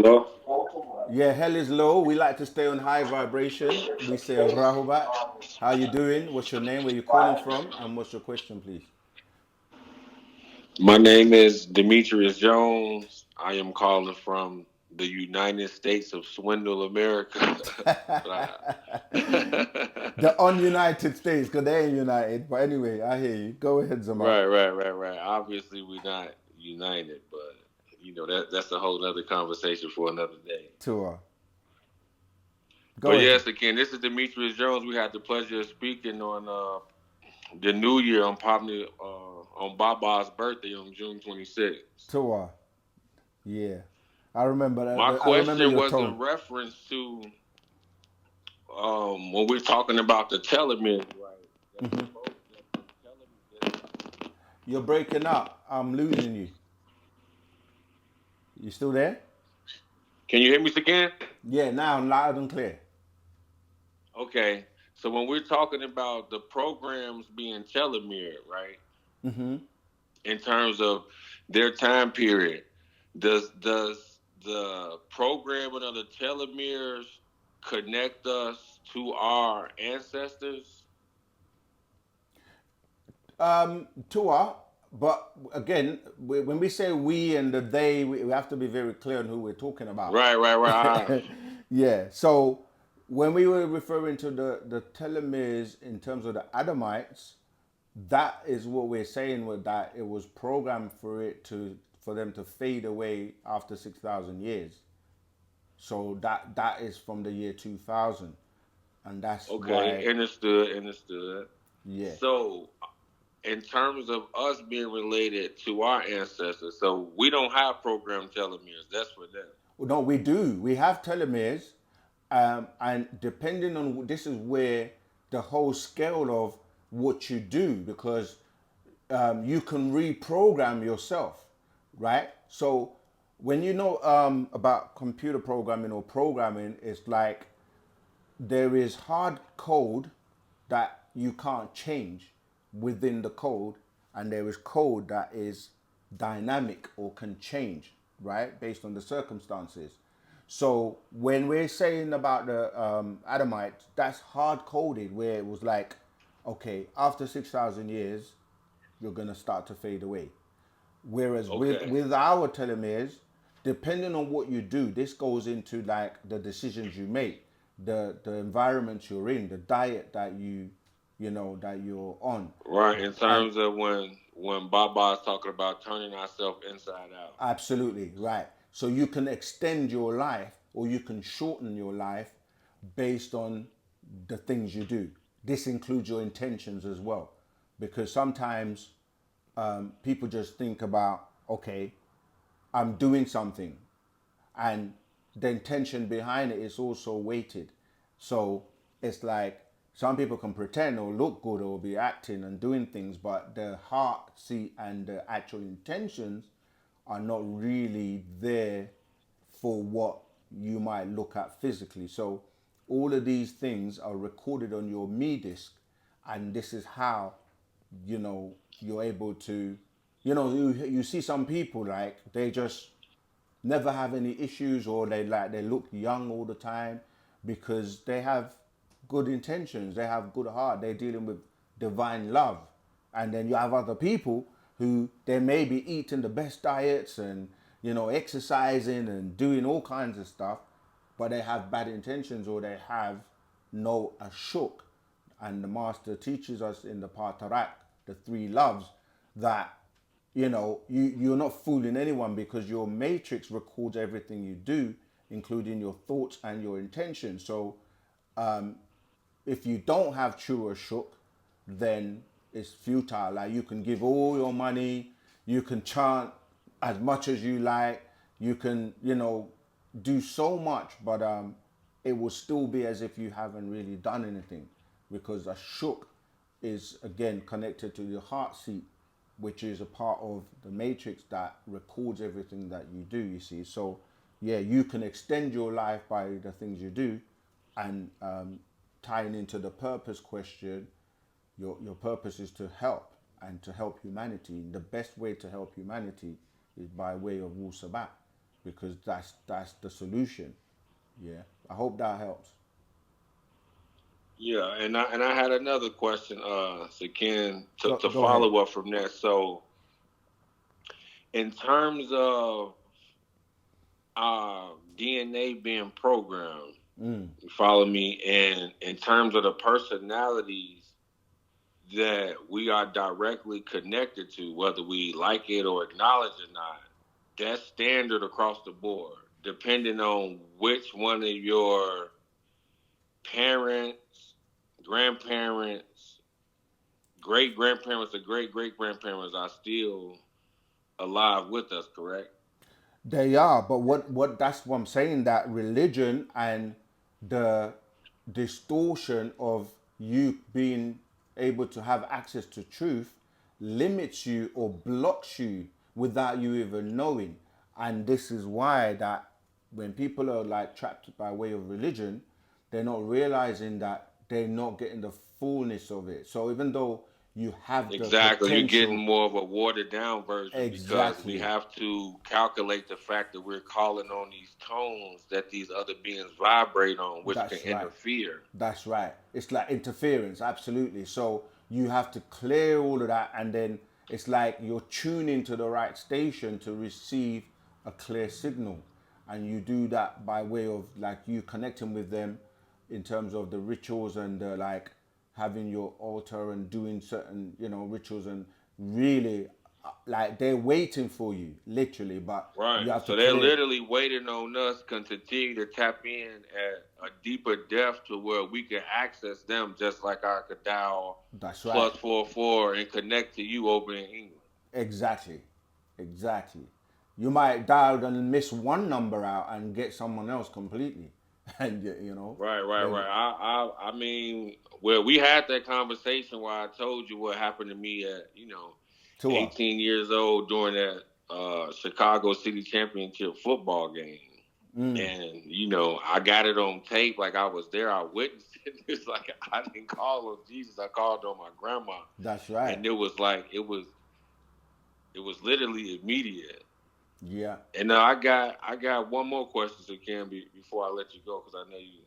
Hello? Yeah, hell is low. We like to stay on high vibration. We say Rahubat. How you doing? What's your name? Where you calling from? And what's your question, please? My name is Demetrius Jones. I am calling from the United States of Swindle, America. The ununited states, because they ain't united. But anyway, I hear you. Go ahead, Zama. right. Obviously, we're not united, but that's a whole other conversation for another day. Tour. But Go ahead. yes, again, this is Demetrius Jones. We had the pleasure of speaking on the New Year on Baba's birthday on June 26th. Tour. Yeah. I remember My I remember question your was tone. in reference to when we're talking about the telomeres, right? That the telomeres. You're breaking up. I'm losing you. You still there? Can you hear me again? Yeah, now loud and clear. Okay. So when we're talking about the programs being telomere, right? In terms of their time period, does the programming of the telomeres connect us to our ancestors? Tua, but again, when we say we and the they, we have to be very clear on who we're talking about. Right. Yeah. So when we were referring to the telomeres in terms of the Adamites, that is what we're saying with that it was programmed for them to fade away after 6,000 years. So that is from the year 2000, and that's Okay, why. understood. Yeah. So, in terms of us being related to our ancestors, so we don't have programmed telomeres. That's for them. No, we do. We have telomeres, and depending on this is where the whole scale of what you do, because you can reprogram yourself, right? So when you know about computer programming or programming, it's like there is hard code that you can't change within the code, and there is code that is dynamic or can change, right, based on the circumstances. So when we're saying about the Adamites, that's hard coded, where it was like, okay, after 6,000 years, you're gonna start to fade away. Whereas with Okay. with our telomeres, depending on what you do, this goes into like the decisions you make, the environment you're in, the diet that that you're on, Right. In and terms of when Baba is talking about turning ourselves inside out. absolutely right. So you can extend your life or you can shorten your life based on the things you do. This includes your intentions as well, because sometimes people just think about, okay, I'm doing something, and the intention behind it is also weighted. So it's like some people can pretend or look good or be acting and doing things, but the heart, see, and the actual intentions are not really there for what you might look at physically. So all of these things are recorded on your me disc, and this is how you're able to you see some people like they just never have any issues, or they look young all the time because they have good intentions, they have good heart, they're dealing with divine love. And then you have other people who they may be eating the best diets and exercising and doing all kinds of stuff, but they have bad intentions, or they have no ashuk. And the master teaches us in the Patarak, the three loves, that you're not fooling anyone, because your matrix records everything you do, including your thoughts and your intentions. So if you don't have true ashuk, then it's futile. Like, you can give all your money, you can chant as much as you like, you can do so much, but it will still be as if you haven't really done anything, because ashuk is again connected to your heart seat, which is a part of the matrix that records everything that you do, you see. So yeah, you can extend your life by the things you do. And tying into the purpose question, your purpose is to help, and to help humanity. The best way to help humanity is by way of Wu-Sabat. because that's the solution. Yeah, I hope that helps. Yeah, and I had another question, so Ken, to Go ahead. follow up from that. So, in terms of DNA being programmed, you follow me, and in terms of the personalities that we are directly connected to, whether we like it or acknowledge it or not, that's standard across the board, depending on which one of your parents, grandparents, great grandparents, or great great grandparents are still alive with us, correct? They are, but what that's what I'm saying, that religion and the distortion of you being able to have access to truth limits you or blocks you without you even knowing. And this is why that when people are like trapped by way of religion, they're not realizing that they're not getting the fullness of it. So even though you have the Exactly. You're getting potential, more of a watered down version because we exactly. have to calculate the fact that we're calling on these tones that these other beings vibrate on, which can That's right. interfere. That's right. It's like interference, absolutely. So you have to clear all of that, and then it's like you're tuning to the right station to receive a clear signal. And you do that by way of like you connecting with them in terms of the rituals and like having your altar and doing certain, rituals, and really like they're waiting for you, literally, but Right. you have to So they're clear. literally waiting on us to continue to tap in at a deeper depth to where we can access them just like I could dial That's right. +44 and connect to you over in England. Exactly. Exactly. You might dial and miss one number out and get someone else completely. And Right, right, there's right. I mean, well, we had that conversation where I told you what happened to me at, tour. 18 years old during that Chicago City Championship football game. And, I got it on tape like I was there. I witnessed it. It's like I didn't call on Jesus. I called on my grandma. That's right. And it was like it was literally immediate. Yeah. And now I got one more question, so Cam, before I let you go, because I know